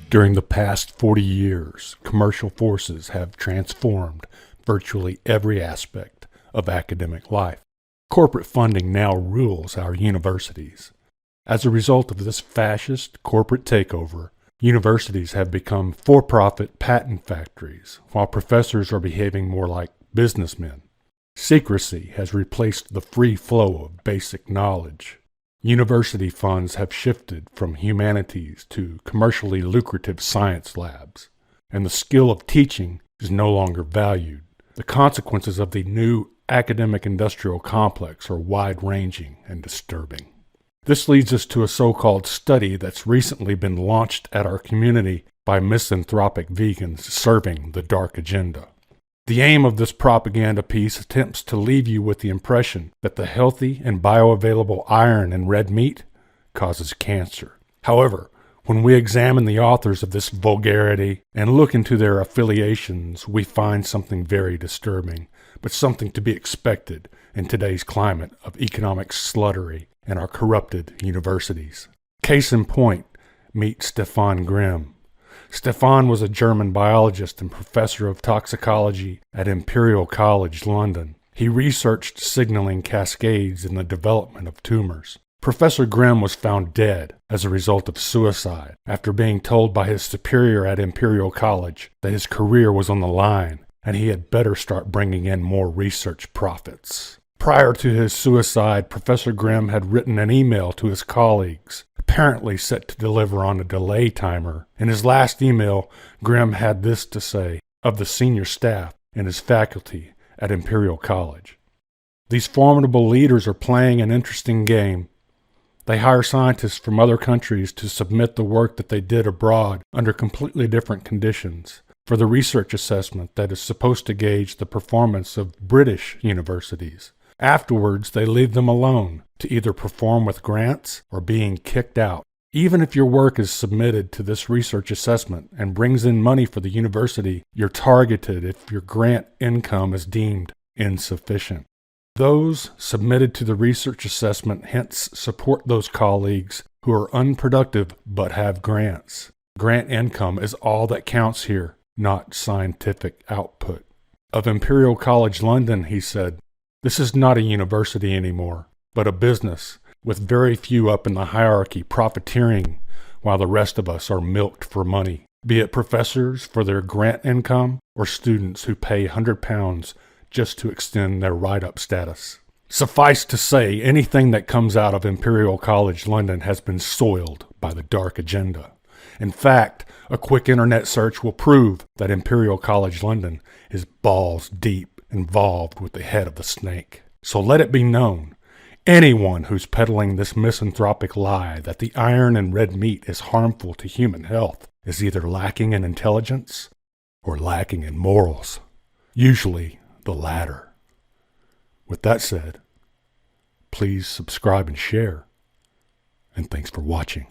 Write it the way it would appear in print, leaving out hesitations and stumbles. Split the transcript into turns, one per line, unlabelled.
During the past 40 years, commercial forces have transformed virtually every aspect of academic life. Corporate funding now rules our universities. As a result of this fascist corporate takeover, universities have become for-profit patent factories, while professors are behaving more like businessmen. Secrecy has replaced the free flow of basic knowledge. University funds have shifted from humanities to commercially lucrative science labs, and the skill of teaching is no longer valued. The consequences of the new academic-industrial complex are wide-ranging and disturbing. This leads us to a so-called study that's recently been launched at our community by misanthropic vegans serving the dark agenda. The aim of this propaganda piece attempts to leave you with the impression that the healthy and bioavailable iron in red meat causes cancer. However, when we examine the authors of this vulgarity and look into their affiliations, we find something very disturbing, but something to be expected in today's climate of economic sluttery and our corrupted universities. Case in point, meet Stefan Grimm. Stefan was a German biologist and professor of toxicology at Imperial College London. He researched signaling cascades in the development of tumors. Professor Grimm was found dead as a result of suicide after being told by his superior at Imperial College that his career was on the line and he had better start bringing in more research profits. Prior to his suicide, Professor Grimm had written an email to his colleagues, apparently set to deliver on a delay timer. In his last email, Grimm had this to say of the senior staff and his faculty at Imperial College. These formidable leaders are playing an interesting game. They hire scientists from other countries to submit the work that they did abroad under completely different conditions for the research assessment that is supposed to gauge the performance of British universities. Afterwards, they leave them alone to either perform with grants or being kicked out. Even if your work is submitted to this research assessment and brings in money for the university, you're targeted if your grant income is deemed insufficient. Those submitted to the research assessment hence support those colleagues who are unproductive but have grants. Grant income is all that counts here, not scientific output. Of Imperial College London, he said, "This is not a university anymore, but a business, with very few up in the hierarchy profiteering while the rest of us are milked for money, be it professors for their grant income or students who pay £100 just to extend their write-up status." Suffice to say, anything that comes out of Imperial College London has been soiled by the dark agenda. In fact, a quick internet search will prove that Imperial College London is balls deep involved with the head of the snake. So let it be known, anyone who's peddling this misanthropic lie that the iron in red meat is harmful to human health is either lacking in intelligence or lacking in morals. Usually the latter. With that said, please subscribe and share, and thanks for watching.